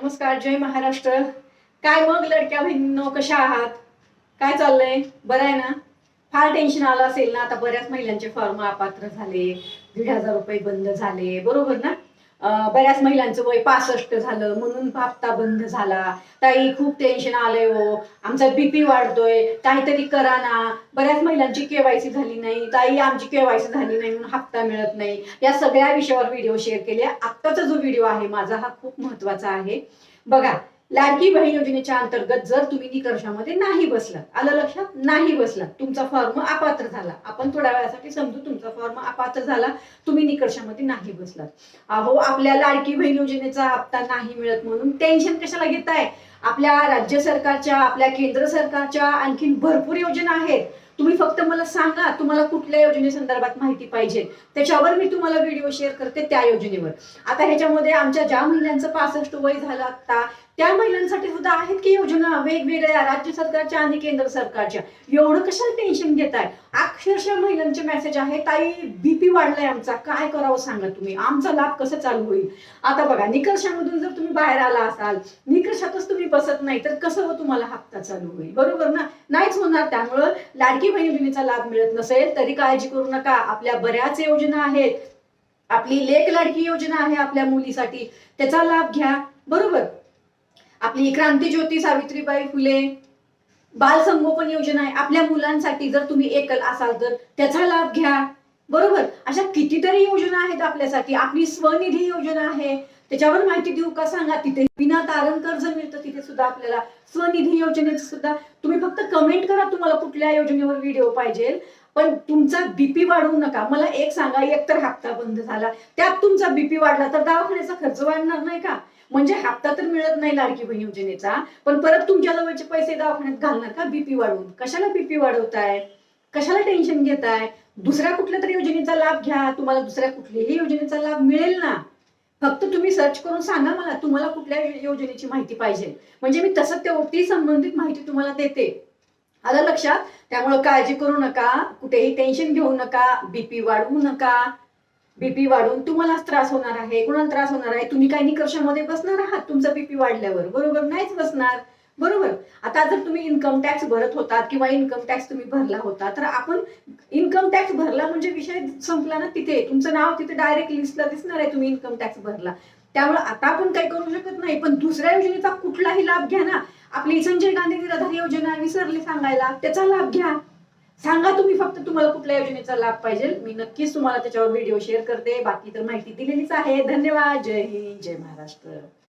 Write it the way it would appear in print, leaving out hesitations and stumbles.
नमस्कार, जय महाराष्ट्र. काय मग लडक्या बहिणींनो, कशा आहात? काय चाललंय? बरं आहे ना? फार टेन्शन आलं असेल ना. आता बऱ्याच महिलांचे फॉर्म अपात्र झाले, 1,500 रुपये बंद झाले, बरोबर ना? बऱ्याच महिलांचं वय 65 झालं म्हणून हप्ता बंद झाला. ताई खूप टेन्शन आलंय हो, आमचा बीपी वाढतोय, काहीतरी करा ना. बऱ्याच महिलांची केवायसी झाली नाही, ताई आमची केवायसी झाली नाही म्हणून हप्ता मिळत नाही. या सगळ्या विषयावर व्हिडिओ शेअर केले. आत्ताचा जो व्हिडिओ आहे माझा हा खूप महत्वाचा आहे. बघा, लाडकी बहीण योजनेच्या अंतर्गत जर तुम्ही निकषामध्ये नाही बसलात, आलं लक्षात? नाही बसलात, तुमचा फॉर्म अपात्र झाला. आपण थोड्या वेळासाठी समजू, तुमचा फॉर्म अपात्र झाला, तुम्ही निकषामध्ये नाही बसलात. अहो, आपल्या लाडकी बहीण योजनेचा हप्ता नाही मिळत म्हणून टेन्शन कशाला घेताय? आपल्या राज्य सरकारच्या, आपल्या केंद्र सरकारच्या आणखीन भरपूर योजना आहेत. तुम्ही फक्त मला सांगा तुम्हाला कुठल्या योजनेसंदर्भात माहिती पाहिजे, त्याच्यावर मी तुम्हाला व्हिडिओ शेअर करते त्या योजनेवर. आता ह्याच्यामध्ये आमच्या ज्या महिलांचं 65 वय झालं आता, त्या महिलांसाठी सुद्धा आहेत की योजना वेगवेगळ्या राज्य सरकारच्या आणि केंद्र सरकारच्या. एवढं कशाला टेन्शन घेताय? अक्षरशः महिलांचे मेसेज आहे, ताई बीपी वाढलाय आमचा, काय करावं सांगा तुम्ही, आमचा लाभ कसं चालू होईल. आता बघा, निकषामधून जर तुम्ही बाहेर आला असाल, निकषातच तुम्ही बसत नाही, तर कसं तुम्हाला हप्ता चालू होईल, बरोबर ना? नाहीच होणार. त्यामुळं लाडकी बहीण योजनेचा लाभ मिळत नसेल तरी काळजी करू नका. आपल्या बऱ्याच योजना आहेत. आपली लेक लाडकी योजना आहे आपल्या मुलीसाठी, त्याचा लाभ घ्या, बरोबर. आपली क्रांती ज्योती सावित्रीबाई फुले बाल संगोपन योजना आहे आपल्या मुलांसाठी. जर तुम्ही एकल असाल तर त्याचा लाभ घ्या, बरोबर. अशा कितीतरी योजना आहेत आपल्यासाठी. आपली स्वनिधी योजना आहे, त्याच्यावर माहिती देऊ का सांगा? तिथे विना तारण कर्ज मिळतं, तिथे सुद्धा आपल्याला स्वनिधी योजनेचं सुद्धा. तुम्ही फक्त कमेंट करा तुम्हाला कुठल्या योजनेवर व्हिडिओ पाहिजे, पण तुमचा बीपी वाढवू नका. मला एक सांगा, एकतर हप्ता बंद झाला, त्यात तुमचा बीपी वाढला तर दवाखान्याचा खर्च वाढणार नाही का? म्हणजे हप्ता तर मिळत नाही लाडकी बहीण योजनेचा, पण परत तुमच्या जवळचे पैसे दवाखान्यात घालणार का बीपी वाढवून? कशाला बीपी वाढवताय? कशाला टेन्शन घेताय? दुसऱ्या कुठल्या तरी योजनेचा लाभ घ्या, तुम्हाला दुसऱ्या कुठल्याही योजनेचा लाभ मिळेल ना. फक्त तुम्ही सर्च करून सांगा मला तुम्हाला कुठल्या योजनेची माहिती पाहिजे, म्हणजे मी तसं ती संबंधित माहिती तुम्हाला देते. आलं लक्षात? त्यामुळे काळजी करू नका, कुठेही टेन्शन घेऊ नका, बीपी वाढवू नका. बीपी वाढून तुम्हालाच त्रास होणार आहे. कुणाला त्रास होणार आहे? तुम्ही काही निकषामध्ये बसणार आहात तुमचा बीपी वाढल्यावर, बरोबर? नाहीच बसणार, बरोबर. आता जर तुम्ही इन्कम टॅक्स भरत होतात किंवा इन्कम टॅक्स तुम्ही भरला होता, तर आपण इन्कम टॅक्स भरला म्हणजे विषय संपला ना. तिथे तुमचं नाव तिथे डायरेक्ट लिस्टला दिसणार आहे, तुम्ही इन्कम टॅक्स भरला. त्यामुळे आता आपण काही करू शकत नाही, पण दुसऱ्या योजनेचा कुठलाही लाभ घ्या ना. आपली संजय गांधी निराधार योजना विसरली सांगायला, त्याचा लाभ घ्या. सांगा तुम्ही फक्त तुम्हाला कुठल्या योजनेचा लाभ पाहिजे, मी नक्कीच तुम्हाला त्याच्यावर व्हिडिओ शेअर करते. बाकी तर माहिती दिलेलीच आहे. धन्यवाद. जय हिंद, जय महाराष्ट्र.